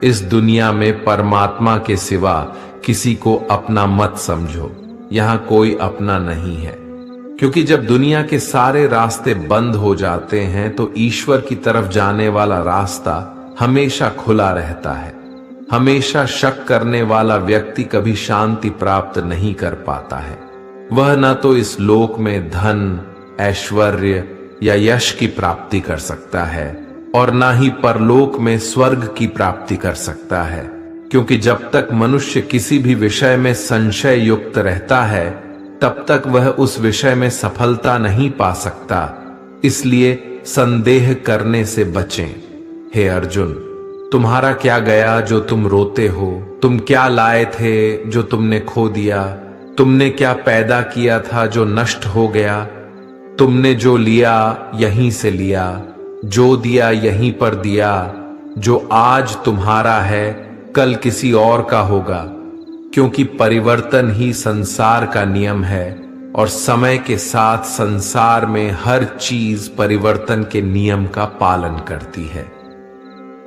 इस दुनिया में परमात्मा के सिवा किसी को अपना मत समझो। यहां कोई अपना नहीं है, क्योंकि जब दुनिया के सारे रास्ते बंद हो जाते हैं तो ईश्वर की तरफ जाने वाला रास्ता हमेशा खुला रहता है। हमेशा शक करने वाला व्यक्ति कभी शांति प्राप्त नहीं कर पाता है। वह न तो इस लोक में धन, ऐश्वर्य या यश की प्राप्ति कर सकता है और ना ही परलोक में स्वर्ग की प्राप्ति कर सकता है, क्योंकि जब तक मनुष्य किसी भी विषय में संशय युक्त रहता है तब तक वह उस विषय में सफलता नहीं पा सकता। इसलिए संदेह करने से बचें। हे अर्जुन, तुम्हारा क्या गया जो तुम रोते हो? तुम क्या लाए थे जो तुमने खो दिया? तुमने क्या पैदा किया था जो नष्ट हो गया? तुमने जो लिया यहीं से लिया, जो दिया यहीं पर दिया। जो आज तुम्हारा है कल किसी और का होगा, क्योंकि परिवर्तन ही संसार का नियम है और समय के साथ संसार में हर चीज परिवर्तन के नियम का पालन करती है।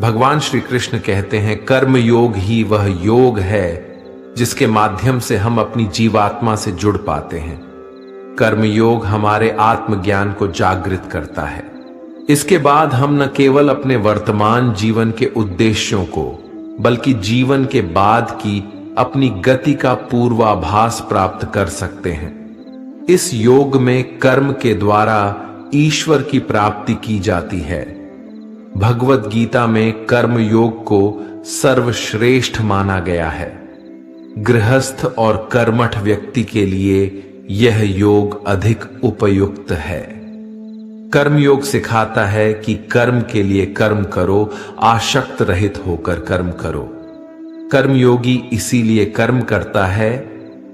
भगवान श्री कृष्ण कहते हैं, कर्म योग ही वह योग है जिसके माध्यम से हम अपनी जीवात्मा से जुड़ पाते हैं। कर्म योग हमारे आत्मज्ञान को जागृत करता है। इसके बाद हम न केवल अपने वर्तमान जीवन के उद्देश्यों को, बल्कि जीवन के बाद की अपनी गति का पूर्वाभास प्राप्त कर सकते हैं। इस योग में कर्म के द्वारा ईश्वर की प्राप्ति की जाती है। भगवत गीता में कर्म योग को सर्वश्रेष्ठ माना गया है। गृहस्थ और कर्मठ व्यक्ति के लिए यह योग अधिक उपयुक्त है। कर्म योग सिखाता है कि कर्म के लिए कर्म करो, आसक्त रहित होकर कर्म करो। कर्मयोगी इसीलिए कर्म करता है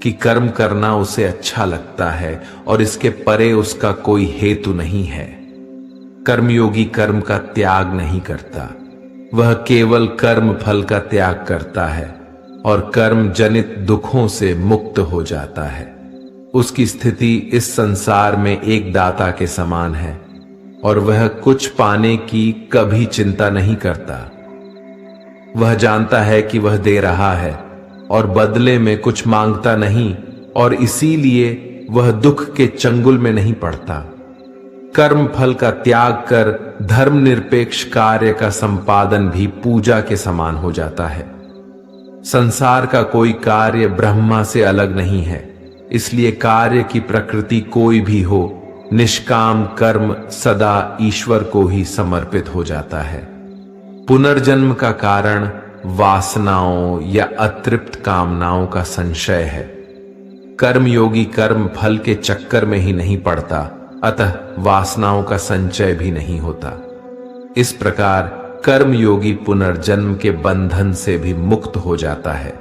कि कर्म करना उसे अच्छा लगता है और इसके परे उसका कोई हेतु नहीं है। कर्मयोगी कर्म का त्याग नहीं करता, वह केवल कर्म फल का त्याग करता है और कर्म जनित दुखों से मुक्त हो जाता है। उसकी स्थिति इस संसार में एक दाता के समान है और वह कुछ पाने की कभी चिंता नहीं करता। वह जानता है कि वह दे रहा है और बदले में कुछ मांगता नहीं, और इसीलिए वह दुख के चंगुल में नहीं पड़ता। कर्म फल का त्याग कर धर्मनिरपेक्ष कार्य का संपादन भी पूजा के समान हो जाता है। संसार का कोई कार्य ब्रह्मा से अलग नहीं है, इसलिए कार्य की प्रकृति कोई भी हो, निष्काम कर्म सदा ईश्वर को ही समर्पित हो जाता है। पुनर्जन्म का कारण वासनाओं या अतृप्त कामनाओं का संशय है। कर्मयोगी कर्म फल के चक्कर में ही नहीं पड़ता, अतः वासनाओं का संचय भी नहीं होता। इस प्रकार कर्मयोगी पुनर्जन्म के बंधन से भी मुक्त हो जाता है।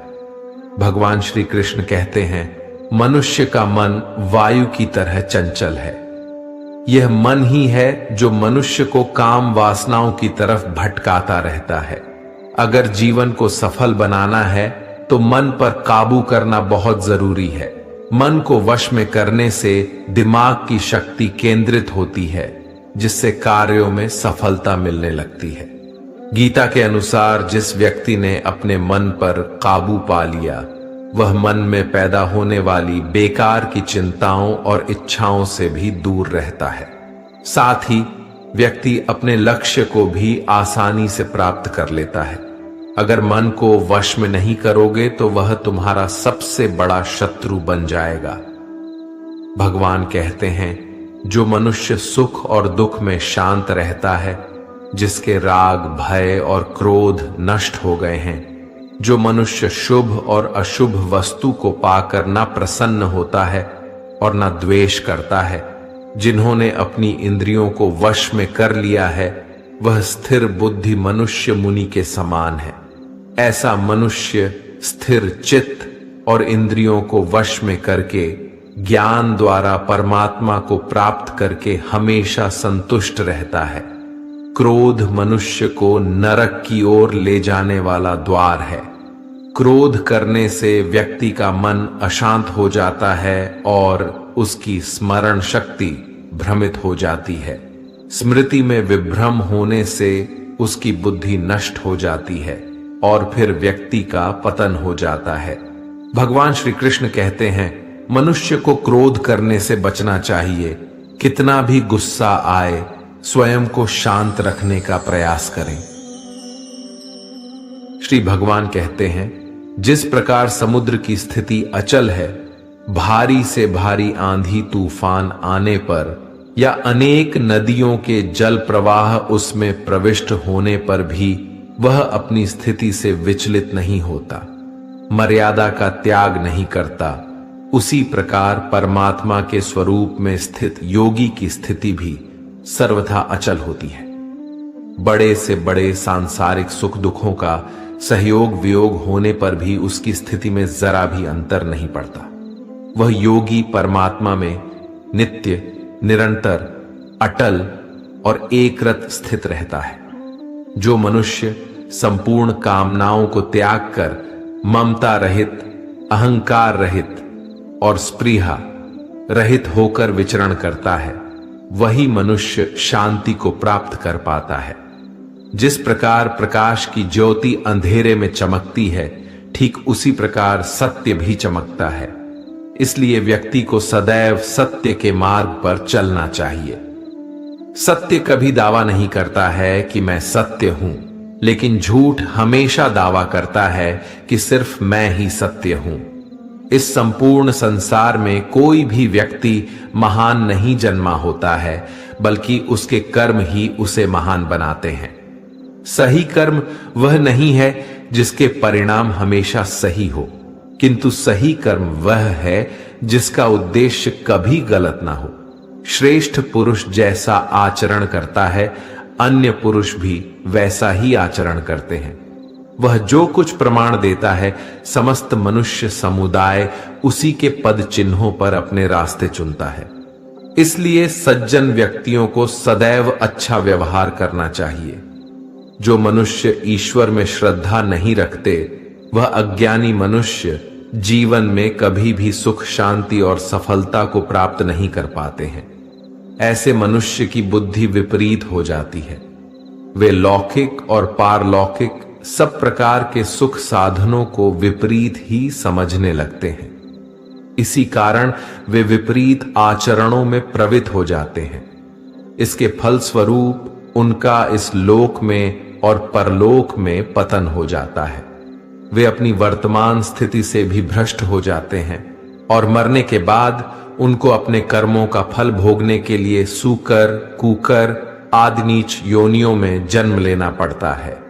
भगवान श्री कृष्ण कहते हैं, मनुष्य का मन वायु की तरह चंचल है। यह मन ही है जो मनुष्य को काम वासनाओं की तरफ भटकाता रहता है। अगर जीवन को सफल बनाना है तो मन पर काबू करना बहुत जरूरी है। मन को वश में करने से दिमाग की शक्ति केंद्रित होती है, जिससे कार्यों में सफलता मिलने लगती है। गीता के अनुसार जिस व्यक्ति ने अपने मन पर काबू पा लिया, वह मन में पैदा होने वाली बेकार की चिंताओं और इच्छाओं से भी दूर रहता है। साथ ही व्यक्ति अपने लक्ष्य को भी आसानी से प्राप्त कर लेता है। अगर मन को वश में नहीं करोगे तो वह तुम्हारा सबसे बड़ा शत्रु बन जाएगा। भगवान कहते हैं, जो मनुष्य सुख और दुख में शांत रहता है, जिसके राग, भय और क्रोध नष्ट हो गए हैं, जो मनुष्य शुभ और अशुभ वस्तु को पाकर ना प्रसन्न होता है और ना द्वेष करता है, जिन्होंने अपनी इंद्रियों को वश में कर लिया है, वह स्थिर बुद्धि मनुष्य मुनि के समान है। ऐसा मनुष्य स्थिर चित्त और इंद्रियों को वश में करके ज्ञान द्वारा परमात्मा को प्राप्त करके हमेशा संतुष्ट रहता है। क्रोध मनुष्य को नरक की ओर ले जाने वाला द्वार है। क्रोध करने से व्यक्ति का मन अशांत हो जाता है और उसकी स्मरण शक्ति भ्रमित हो जाती है। स्मृति में विभ्रम होने से उसकी बुद्धि नष्ट हो जाती है। और फिर व्यक्ति का पतन हो जाता है। भगवान श्री कृष्ण कहते हैं, मनुष्य को क्रोध करने से बचना चाहिए। कितना भी गुस्सा आए, स्वयं को शांत रखने का प्रयास करें। श्री भगवान कहते हैं, जिस प्रकार समुद्र की स्थिति अचल है, भारी से भारी आंधी तूफान आने पर या अनेक नदियों के जल प्रवाह उसमें प्रविष्ट होने पर भी वह अपनी स्थिति से विचलित नहीं होता, मर्यादा का त्याग नहीं करता, उसी प्रकार परमात्मा के स्वरूप में स्थित योगी की स्थिति भी सर्वथा अचल होती है। बड़े से बड़े सांसारिक सुख दुखों का सहयोग वियोग होने पर भी उसकी स्थिति में जरा भी अंतर नहीं पड़ता। वह योगी परमात्मा में नित्य, निरंतर, अटल और एकरत स्थित रहता है। जो मनुष्य संपूर्ण कामनाओं को त्याग कर ममता रहित, अहंकार रहित और स्पृहा रहित होकर विचरण करता है, वही मनुष्य शांति को प्राप्त कर पाता है। जिस प्रकार प्रकाश की ज्योति अंधेरे में चमकती है, ठीक उसी प्रकार सत्य भी चमकता है। इसलिए व्यक्ति को सदैव सत्य के मार्ग पर चलना चाहिए। सत्य कभी दावा नहीं करता है कि मैं सत्य हूं, लेकिन झूठ हमेशा दावा करता है कि सिर्फ मैं ही सत्य हूं। इस संपूर्ण संसार में कोई भी व्यक्ति महान नहीं जन्मा होता है, बल्कि उसके कर्म ही उसे महान बनाते हैं। सही कर्म वह नहीं है जिसके परिणाम हमेशा सही हो, किंतु सही कर्म वह है जिसका उद्देश्य कभी गलत ना हो। श्रेष्ठ पुरुष जैसा आचरण करता है, अन्य पुरुष भी वैसा ही आचरण करते हैं। वह जो कुछ प्रमाण देता है, समस्त मनुष्य समुदाय उसी के पद चिन्हों पर अपने रास्ते चुनता है। इसलिए सज्जन व्यक्तियों को सदैव अच्छा व्यवहार करना चाहिए। जो मनुष्य ईश्वर में श्रद्धा नहीं रखते, वह अज्ञानी मनुष्य जीवन में कभी भी सुख, शांति और सफलता को प्राप्त नहीं कर पाते हैं। ऐसे मनुष्य की बुद्धि विपरीत हो जाती है। वे लौकिक और पारलौकिक सब प्रकार के सुख साधनों को विपरीत ही समझने लगते हैं। इसी कारण वे विपरीत आचरणों में प्रवृत्त हो जाते हैं। इसके फलस्वरूप उनका इस लोक में और परलोक में पतन हो जाता है। वे अपनी वर्तमान स्थिति से भी भ्रष्ट हो जाते हैं और मरने के बाद उनको अपने कर्मों का फल भोगने के लिए सूकर, कुकर आदि नीच योनियों में जन्म लेना पड़ता है,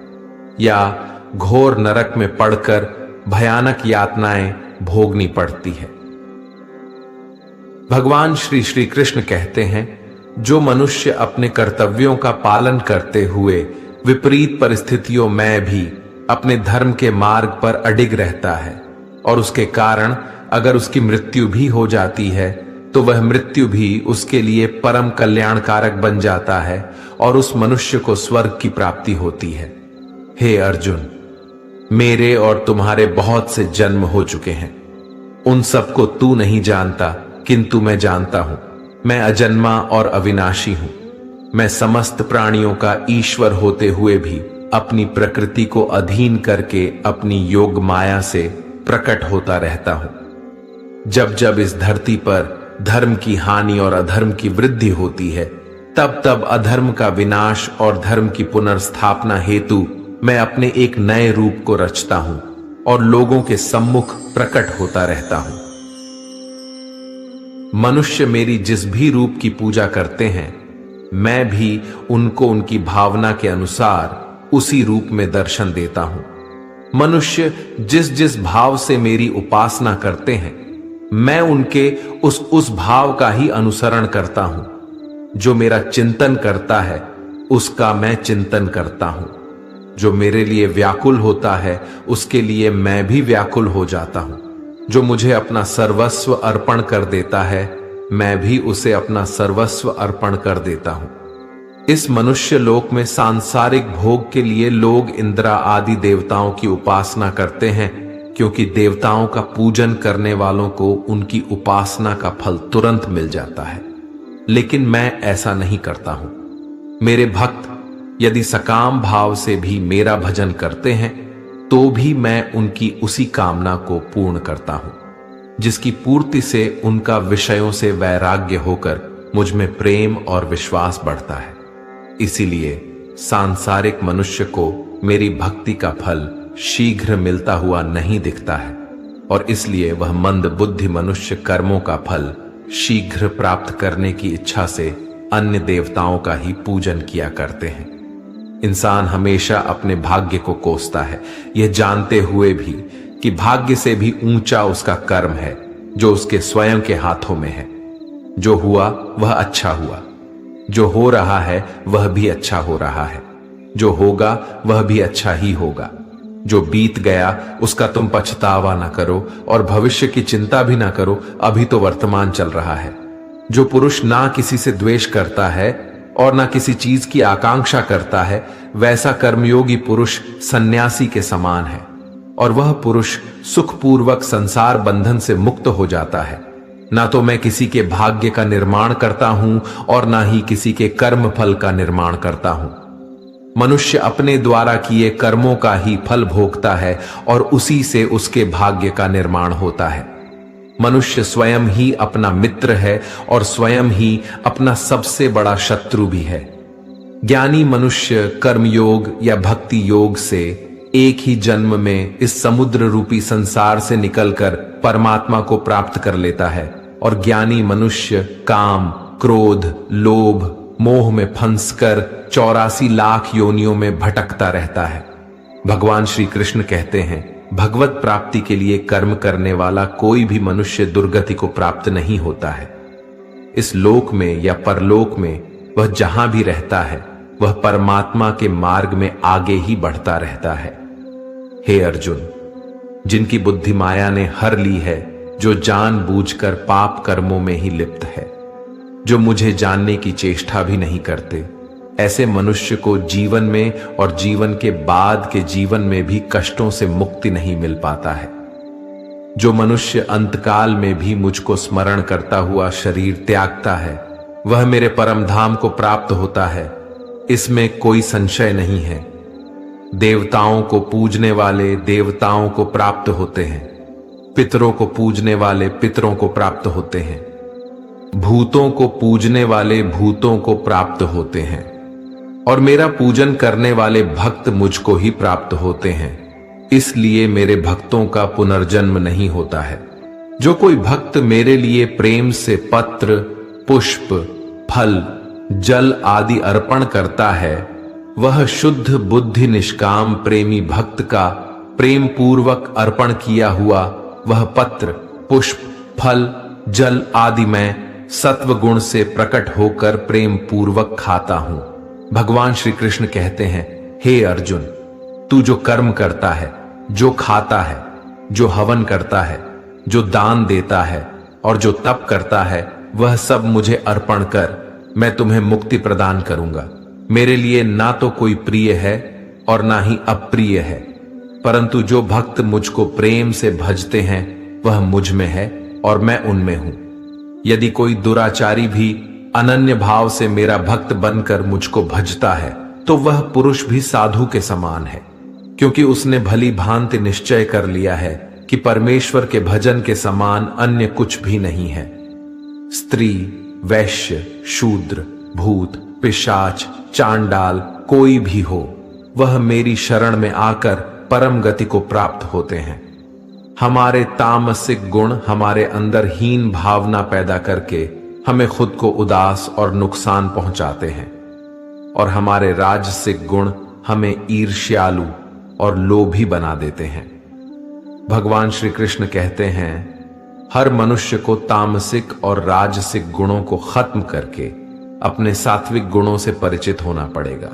या घोर नरक में पड़कर भयानक यातनाएं भोगनी पड़ती है। भगवान श्री कृष्ण कहते हैं, जो मनुष्य अपने कर्तव्यों का पालन करते हुए विपरीत परिस्थितियों में भी अपने धर्म के मार्ग पर अडिग रहता है और उसके कारण अगर उसकी मृत्यु भी हो जाती है, तो वह मृत्यु भी उसके लिए परम कल्याणकारक बन जाता है और उस मनुष्य को स्वर्ग की प्राप्ति होती है। हे अर्जुन, मेरे और तुम्हारे बहुत से जन्म हो चुके हैं। उन सबको तू नहीं जानता, किंतु मैं जानता हूं। मैं अजन्मा और अविनाशी हूं। मैं समस्त प्राणियों का ईश्वर होते हुए भी अपनी प्रकृति को अधीन करके अपनी योग माया से प्रकट होता रहता हूं। जब जब इस धरती पर धर्म की हानि और अधर्म की वृद्धि होती है, तब तब अधर्म का विनाश और धर्म की पुनर्स्थापना हेतु मैं अपने एक नए रूप को रचता हूं और लोगों के सम्मुख प्रकट होता रहता हूं। मनुष्य मेरी जिस भी रूप की पूजा करते हैं, मैं भी उनको उनकी भावना के अनुसार उसी रूप में दर्शन देता हूं। मनुष्य जिस जिस भाव से मेरी उपासना करते हैं, मैं उनके उस भाव का ही अनुसरण करता हूं। जो मेरा चिंतन करता है, उसका मैं चिंतन करता हूं। जो मेरे लिए व्याकुल होता है, उसके लिए मैं भी व्याकुल हो जाता हूं। जो मुझे अपना सर्वस्व अर्पण कर देता है, मैं भी उसे अपना सर्वस्व अर्पण कर देता हूं। इस मनुष्य लोक में सांसारिक भोग के लिए लोग इंद्र आदि देवताओं की उपासना करते हैं, क्योंकि देवताओं का पूजन करने वालों को उनकी उपासना का फल तुरंत मिल जाता है। लेकिन मैं ऐसा नहीं करता हूं। मेरे भक्त यदि सकाम भाव से भी मेरा भजन करते हैं, तो भी मैं उनकी उसी कामना को पूर्ण करता हूं, जिसकी पूर्ति से उनका विषयों से वैराग्य होकर मुझ में प्रेम और विश्वास बढ़ता है। इसीलिए सांसारिक मनुष्य को मेरी भक्ति का फल शीघ्र मिलता हुआ नहीं दिखता है, और इसलिए वह मंद बुद्धि मनुष्य कर्मों का फल शीघ्र प्राप्त करने की इच्छा से अन्य देवताओं का ही पूजन किया करते हैं। इंसान हमेशा अपने भाग्य को कोसता है, यह जानते हुए भी कि भाग्य से भी ऊंचा उसका कर्म है जो उसके स्वयं के हाथों में है। जो हुआ वह अच्छा हुआ, जो हो रहा है वह भी अच्छा हो रहा है, जो होगा वह भी अच्छा ही होगा। जो बीत गया उसका तुम पछतावा ना करो और भविष्य की चिंता भी ना करो, अभी तो वर्तमान चल रहा है। जो पुरुष ना किसी से द्वेष करता है और ना किसी चीज की आकांक्षा करता है, वैसा कर्मयोगी पुरुष सन्यासी के समान है, और वह पुरुष सुखपूर्वक संसार बंधन से मुक्त हो जाता है। ना तो मैं किसी के भाग्य का निर्माण करता हूं और ना ही किसी के कर्म फल का निर्माण करता हूं। मनुष्य अपने द्वारा किए कर्मों का ही फल भोगता है और उसी से उसके भाग्य का निर्माण होता है। मनुष्य स्वयं ही अपना मित्र है और स्वयं ही अपना सबसे बड़ा शत्रु भी है। ज्ञानी मनुष्य कर्मयोग या भक्ति योग से एक ही जन्म में इस समुद्र रूपी संसार से निकलकर परमात्मा को प्राप्त कर लेता है, और ज्ञानी मनुष्य काम, क्रोध, लोभ, मोह में फंसकर 84 लाख योनियों में भटकता रहता है। भगवान श्री कृष्ण कहते हैं, भगवत प्राप्ति के लिए कर्म करने वाला कोई भी मनुष्य दुर्गति को प्राप्त नहीं होता है। इस लोक में या परलोक में वह जहां भी रहता है, वह परमात्मा के मार्ग में आगे ही बढ़ता रहता है। हे अर्जुन, जिनकी बुद्धि माया ने हर ली है, जो जानबूझकर पाप कर्मों में ही लिप्त है, जो मुझे जानने की चेष्टा भी नहीं करते, ऐसे मनुष्य को जीवन में और जीवन के बाद के जीवन में भी कष्टों से मुक्ति नहीं मिल पाता है। जो मनुष्य अंतकाल में भी मुझको स्मरण करता हुआ शरीर त्यागता है, वह मेरे परम धाम को प्राप्त होता है, इसमें कोई संशय नहीं है। देवताओं को पूजने वाले देवताओं को प्राप्त होते हैं, पितरों को पूजने वाले पितरों को प्राप्त होते हैं, भूतों को पूजने वाले भूतों को प्राप्त होते हैं, और मेरा पूजन करने वाले भक्त मुझको ही प्राप्त होते हैं। इसलिए मेरे भक्तों का पुनर्जन्म नहीं होता है। जो कोई भक्त मेरे लिए प्रेम से पत्र, पुष्प, फल, जल आदि अर्पण करता है, वह शुद्ध बुद्धि निष्काम प्रेमी भक्त का प्रेम पूर्वक अर्पण किया हुआ वह पत्र, पुष्प, फल, जल आदि मैं सत्व गुण से प्रकट होकर प्रेम पूर्वक खाता हूं। भगवान श्री कृष्ण कहते हैं, हे अर्जुन, तू जो कर्म करता है, जो खाता है, जो हवन करता है, जो दान देता है और जो तप करता है, वह सब मुझे अर्पण कर, मैं तुम्हें मुक्ति प्रदान करूंगा। मेरे लिए ना तो कोई प्रिय है और ना ही अप्रिय है, परंतु जो भक्त मुझको प्रेम से भजते हैं वह मुझ में है और मैं उनमें हूं। यदि कोई दुराचारी भी अनन्य भाव से मेरा भक्त बनकर मुझको भजता है, तो वह पुरुष भी साधु के समान है, क्योंकि उसने भली भांति निश्चय कर लिया है कि परमेश्वर के भजन के समान अन्य कुछ भी नहीं है। स्त्री, वैश्य, शूद्र, भूत, पिशाच, चांडाल कोई भी हो, वह मेरी शरण में आकर परम गति को प्राप्त होते हैं। हमारे तामसिक गुण हमारे अंदर हीन भावना पैदा करके हमें खुद को उदास और नुकसान पहुंचाते हैं, और हमारे राजसिक गुण हमें ईर्ष्यालु और लोभी बना देते हैं। भगवान श्री कृष्ण कहते हैं, हर मनुष्य को तामसिक और राजसिक गुणों को खत्म करके अपने सात्विक गुणों से परिचित होना पड़ेगा।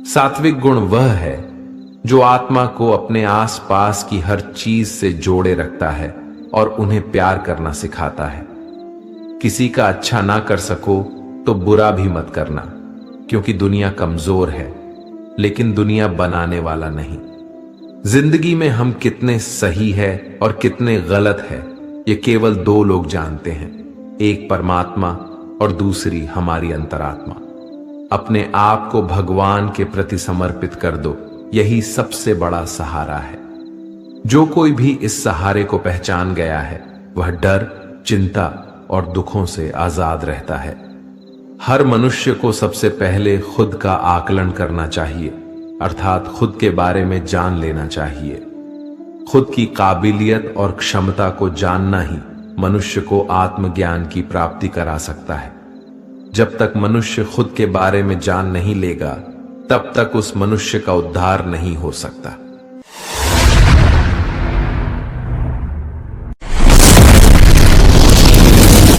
सात्विक गुण वह है जो आत्मा को अपने आसपास की हर चीज से जोड़े रखता है और उन्हें प्यार करना सिखाता है। किसी का अच्छा ना कर सको तो बुरा भी मत करना, क्योंकि दुनिया कमजोर है, लेकिन दुनिया बनाने वाला नहीं। जिंदगी में हम कितने सही है और कितने गलत है, ये केवल दो लोग जानते हैं, एक परमात्मा और दूसरी हमारी अंतरात्मा। अपने आप को भगवान के प्रति समर्पित कर दो यही सबसे बड़ा सहारा है। जो कोई भी इस सहारे को पहचान गया है वह डर, चिंता और दुखों से आजाद रहता है। हर मनुष्य को सबसे पहले खुद का आकलन करना चाहिए, अर्थात खुद के बारे में जान लेना चाहिए। खुद की काबिलियत और क्षमता को जानना ही मनुष्य को आत्मज्ञान की प्राप्ति करा सकता है। जब तक मनुष्य खुद के बारे में जान नहीं लेगा, तब तक उस मनुष्य का उद्धार नहीं हो सकता।